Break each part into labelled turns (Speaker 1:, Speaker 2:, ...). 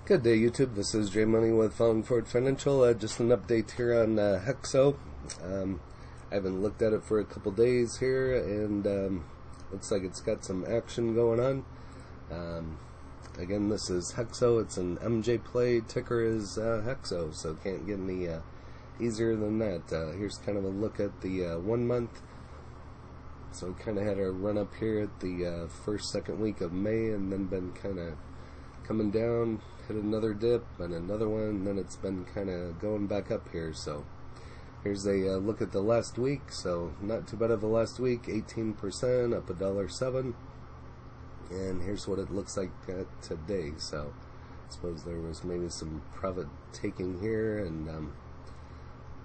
Speaker 1: Good day, YouTube. This is Jay Money with Falling Forward Financial. Just an update here on HEXO. I haven't looked at it for a couple days here, and looks like it's got some action going on. Again, this is HEXO. It's an MJ play. Ticker is HEXO, so can't get any easier than that. Here's kind of a look at the 1 month. So we kind of had a run up here at the second week of May, and then been kind of coming down, hit another dip and another one, and then it's been kind of going back up here. So here's a look at the last week. So not too bad of the last week, 18% up $1.07, and here's what it looks like today. So I suppose there was maybe some profit taking here, and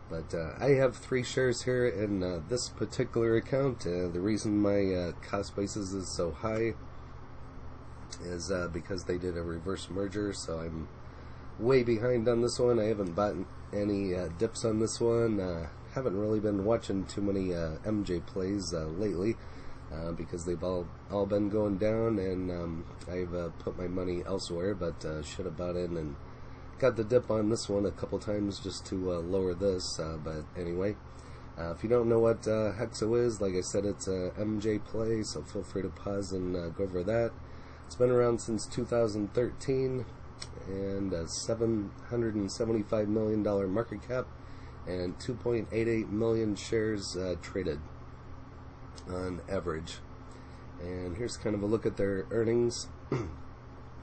Speaker 1: but I have 3 shares here in this particular account. The reason my cost basis is so high is because they did a reverse merger, so I'm way behind on this one. I haven't bought any dips on this one. Haven't really been watching too many MJ plays lately because they've all been going down, and I've put my money elsewhere, but should have bought in and got the dip on this one a couple times just to lower this, but anyway, if you don't know what HEXO is, like I said, it's a MJ play, so feel free to pause and go over that. It's been around since 2013, and a $775 million market cap and 2.88 million shares traded on average. And here's kind of a look at their earnings.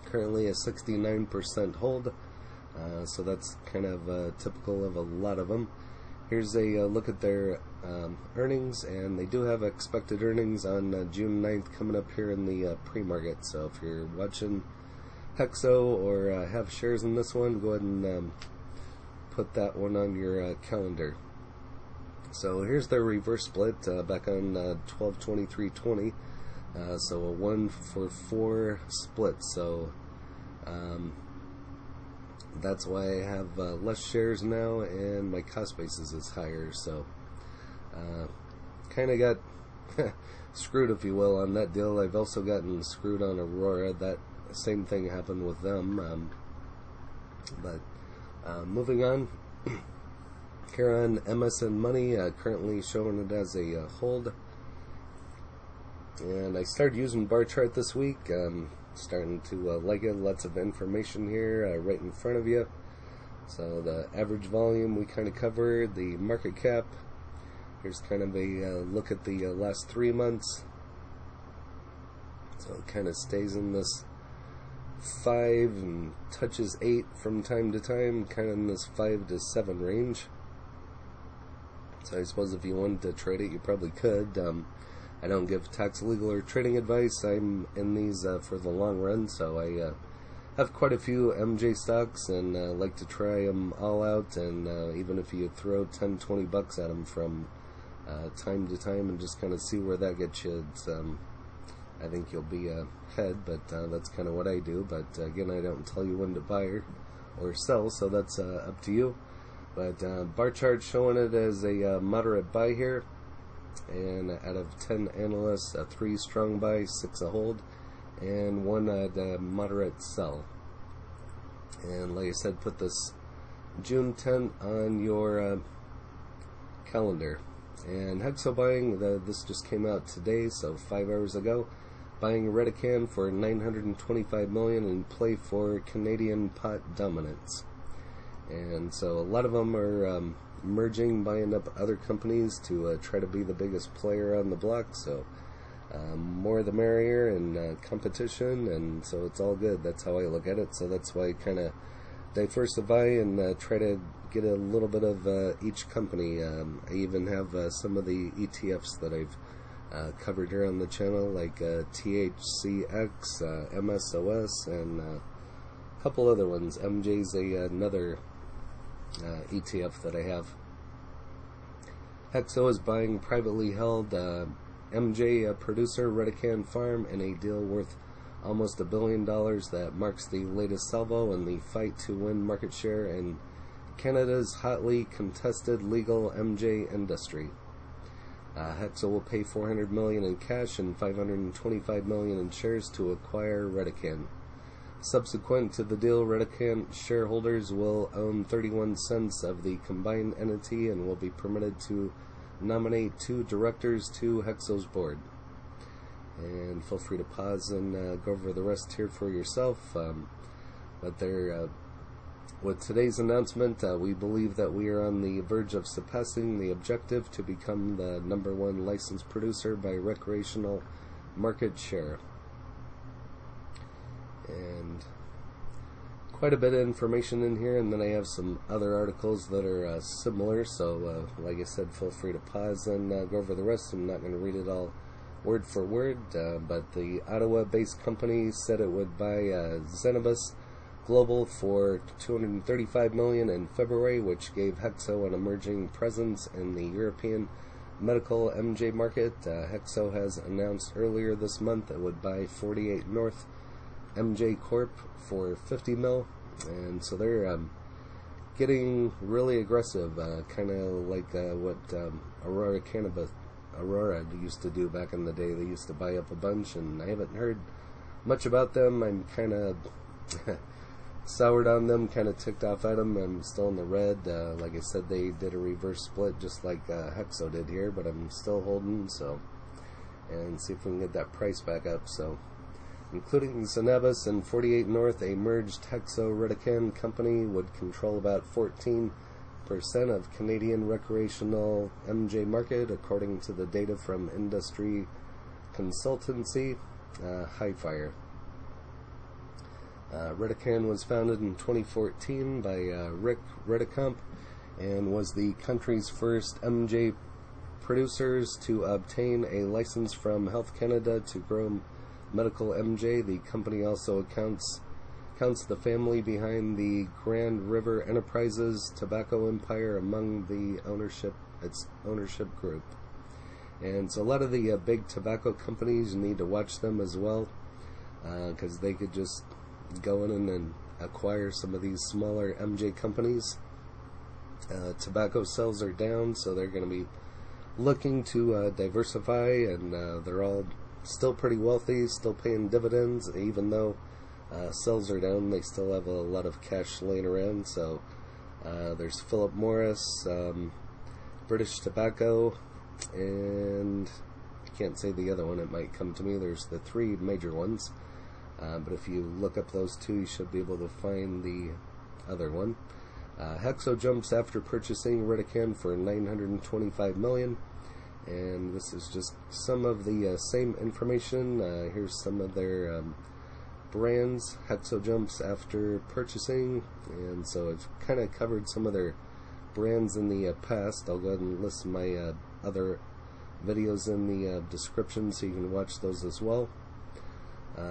Speaker 1: Currently a 69% hold, so that's kind of typical of a lot of them. Here's a look at their earnings, and they do have expected earnings on June 9th coming up here in the pre-market. So if you're watching HEXO or have shares in this one, go ahead and put that one on your calendar. So here's their reverse split back on 12/23/20. So a 1-for-4 split. So that's why I have less shares now, and my cost basis is higher. So kind of got screwed, if you will, on that deal. I've also gotten screwed on Aurora. That same thing happened with them. But moving on, here on MSN Money, currently showing it as a hold. And I started using bar chart this week. Starting to like it. Lots of information here right in front of you. So the average volume we kind of covered, the market cap. Here's kind of a look at the last 3 months. So it kind of stays in this 5 and touches 8 from time to time, kind of in this 5 to 7 range. So I suppose if you wanted to trade it, you probably could. I don't give tax, legal, or trading advice. I'm in these for the long run, so I have quite a few MJ stocks, and like to try them all out. And even if you throw 10, 20 bucks at them from time to time and just kind of see where that gets you, I think you'll be ahead. But that's kind of what I do. But again, I don't tell you when to buy or sell, so that's up to you. But bar chart showing it as a moderate buy here. And out of 10 analysts, 3 strong buy, 6 a hold, and 1 at moderate sell. And like I said, put this June 10th on your calendar. And HEXO buying, this just came out today, so 5 hours ago, buying Redecan for $925 million in play for Canadian pot dominance. And so a lot of them are merging, buying up other companies to try to be the biggest player on the block. So more the merrier, and competition, and so it's all good. That's how I look at it. So that's why I kind of diversify and try to get a little bit of each company. I even have some of the ETFs that I've covered here on the channel, like THCX, MSOS, and a couple other ones. MJ's another ETF that I have. HEXO is buying privately held MJ producer Redecan Farm in a deal worth almost $1 billion that marks the latest salvo in the fight to win market share in Canada's hotly contested legal MJ industry. HEXO will pay $400 million in cash and $525 million in shares to acquire Redecan. Subsequent to the deal, Redecan shareholders will own 31 cents of the combined entity and will be permitted to nominate 2 directors to HEXO's board. And feel free to pause and go over the rest here for yourself. But with today's announcement, we believe that we are on the verge of surpassing the objective to become the #1 licensed producer by recreational market share. And quite a bit of information in here, and then I have some other articles that are similar, so like I said, feel free to pause and go over the rest. I'm not going to read it all word for word, but the Ottawa-based company said it would buy Zenobus Global for $235 million in February, which gave HEXO an emerging presence in the European medical MJ market. HEXO has announced earlier this month it would buy 48 North MJ Corp for $50 million, and so they're getting really aggressive, kind of like what Aurora used to do back in the day. They used to buy up a bunch, and I haven't heard much about them. I'm kind of soured on them, kind of ticked off at them. I'm still in the red. Like I said, they did a reverse split just like HEXO did here, but I'm still holding, so, and see if we can get that price back up. So, including Zenobus and 48 North, a merged HEXO Redecan company would control about 14% of Canadian recreational MJ market, according to the data from industry consultancy Highfire. Redecan was founded in 2014 by Rick Redecan and was the country's first MJ producers to obtain a license from Health Canada to grow medical MJ. The company also counts the family behind the Grand River Enterprises tobacco empire among its ownership group. And so a lot of the big tobacco companies, you need to watch them as well, because they could just go in and acquire some of these smaller MJ companies. Tobacco sales are down, so they're going to be looking to diversify, and they're all still pretty wealthy, still paying dividends. Even though sales are down, they still have a lot of cash laying around. So there's Philip Morris, British Tobacco, and I can't say the other one, it might come to me. There's the 3 major ones, but if you look up those 2, you should be able to find the other one. HEXO jumps after purchasing Redecan for $925 million. And this is just some of the same information. Here's some of their brands. HEXO jumps after purchasing, and so I've kind of covered some of their brands in the past. I'll go ahead and list my other videos in the description so you can watch those as well.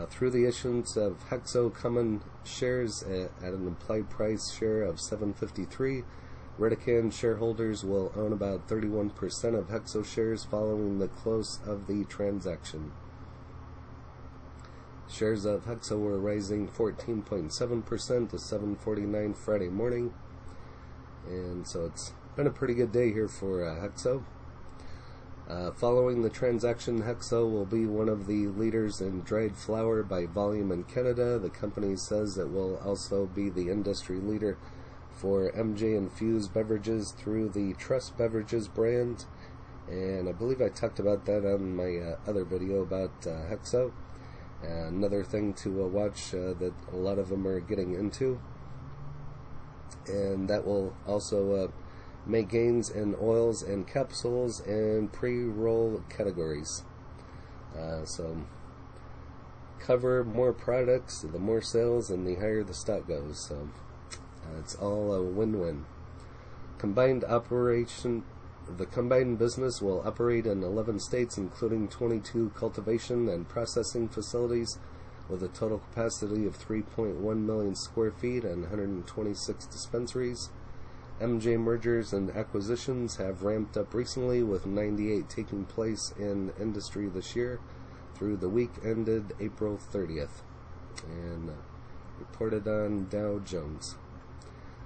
Speaker 1: Through the issuance of HEXO common shares at an implied price share of $7.53, Redecan shareholders will own about 31% of HEXO shares following the close of the transaction. Shares of HEXO were rising 14.7% to $7.49 Friday morning, and so it's been a pretty good day here for HEXO. Following the transaction, HEXO will be one of the leaders in dried flower by volume in Canada. The company says it will also be the industry leader for MJ infused beverages through the Trust Beverages brand, and I believe I talked about that on my other video about HEXO. Another thing to watch that a lot of them are getting into, and that will also make gains in oils and capsules and pre-roll categories. So cover more products, the more sales, and the higher the stock goes. So it's all a win-win. The combined business will operate in 11 states, including 22 cultivation and processing facilities, with a total capacity of 3.1 million square feet and 126 dispensaries. MJ mergers and acquisitions have ramped up recently, with 98 taking place in industry this year through the week ended April 30th, and reported on Dow Jones.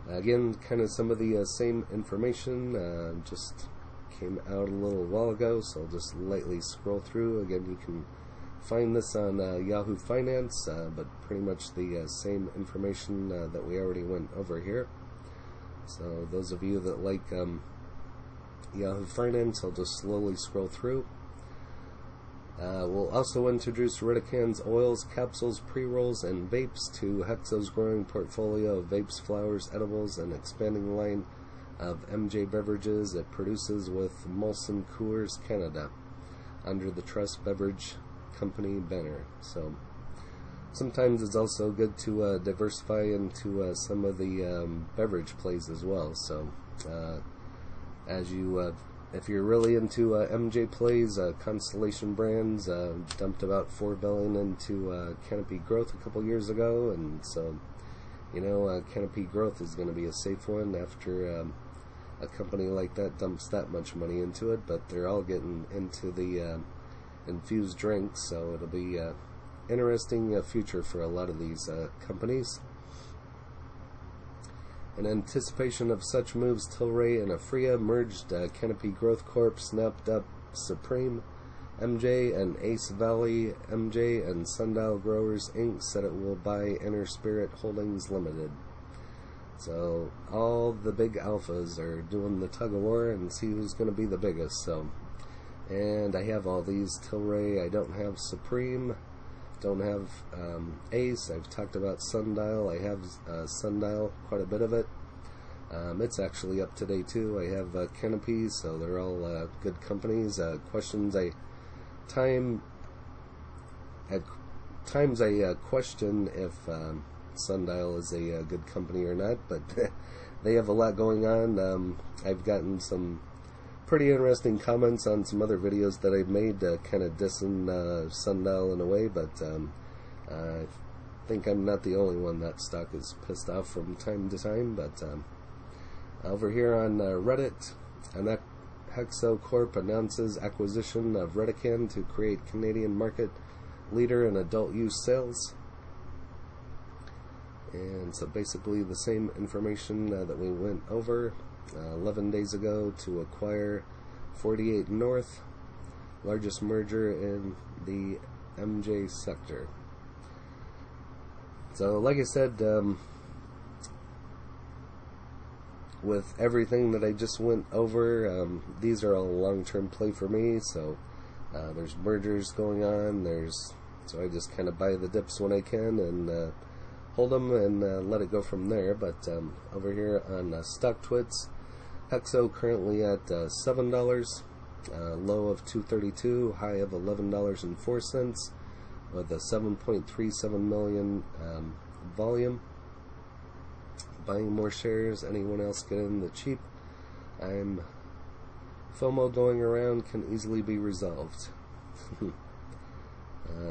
Speaker 1: Again, kind of some of the same information, just came out a little while ago, so I'll just lightly scroll through. Again, you can find this on Yahoo Finance, but pretty much the same information that we already went over here. So those of you that like Yahoo Finance, I'll just slowly scroll through. We'll also introduce Redecan's oils, capsules, pre-rolls, and vapes to HEXO's growing portfolio of vapes, flowers, edibles, and expanding line of MJ beverages it produces with Molson Coors Canada under the Trust Beverage Company banner. So sometimes it's also good to diversify into some of the beverage plays as well. So as you if you're really into MJ plays, Constellation Brands dumped about $4 billion into Canopy Growth a couple years ago, and so Canopy Growth is going to be a safe one after a company like that dumps that much money into it. But they're all getting into the infused drinks, so it'll be interesting future for a lot of these companies. In anticipation of such moves, Tilray and Aphria merged. Canopy Growth Corp snapped up Supreme MJ, and Ace Valley MJ and Sundial Growers Inc. said it will buy Inner Spirit Holdings Limited. So all the big alphas are doing the tug of war and see who's going to be the biggest. So, and I have all these Tilray. I don't have Supreme. Don't have Ace. I've talked about Sundial. I have Sundial, quite a bit of it. It's actually up today too. I have Canopy, so they're all good companies. Questions at times I question if Sundial is a good company or not, but they have a lot going on. I've gotten some pretty interesting comments on some other videos that I've made, kind of dissing Sundial in a way, but I think I'm not the only one that stock is pissed off from time to time. But over here on Reddit, HEXO Corp announces acquisition of Redecan to create Canadian market leader in adult use sales. And so basically the same information that we went over 11 days ago to acquire 48 North, largest merger in the MJ sector. So like I said, with everything that I just went over, these are all long-term play for me. So there's mergers going on, so I just kind of buy the dips when I can and hold them and let it go from there. But over here on StockTwits, HEXO currently at $7, low of $2.32, high of $11.04, with a 7.37 million volume. Buying more shares. Anyone else get in the cheap? FOMO going around can easily be resolved.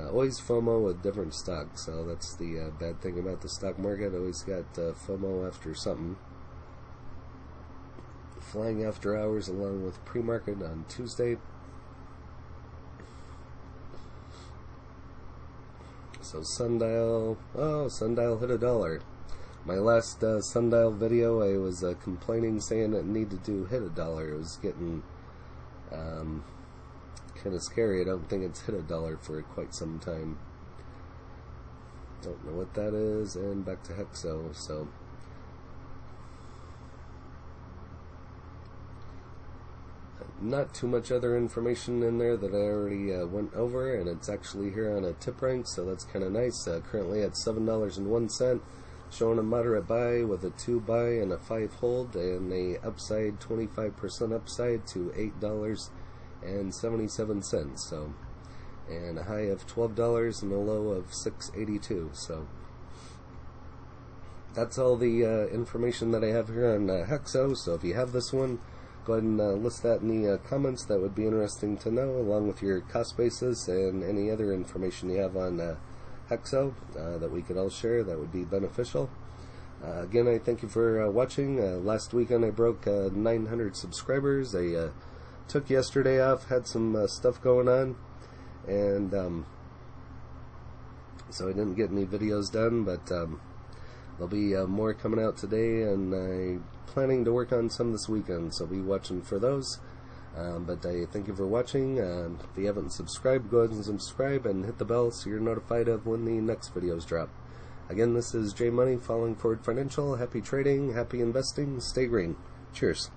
Speaker 1: Always FOMO with different stocks, so that's the bad thing about the stock market. Always got FOMO after something. Flying after hours along with pre-market on Tuesday. So Sundial, Sundial hit $1. My last Sundial video, I was complaining, saying it needed to hit $1. It was getting kind of scary. I don't think it's hit $1 for quite some time. Don't know what that is. And back to HEXO. So not too much other information in there that I already went over, and it's actually here on a tip rank, so that's kind of nice. Currently at $7.01, showing a moderate buy with a 2 buy and a 5 hold, and a upside 25% upside to $8.77. So, and a high of $12 and a low of $6.82. So that's all the information that I have here on HEXO. So if you have this one, go ahead and list that in the comments. That would be interesting to know, along with your cost basis and any other information you have on HEXO that we could all share. That would be beneficial. Again, I thank you for watching. Last weekend I broke 900 subscribers. I took yesterday off, had some stuff going on, and so I didn't get any videos done, but there'll be more coming out today, and I'm planning to work on some this weekend, so be watching for those. But I thank you for watching. If you haven't subscribed, go ahead and subscribe and hit the bell so you're notified of when the next videos drop. Again, this is J Money, Falling Forward Financial. Happy trading, happy investing, stay green. Cheers.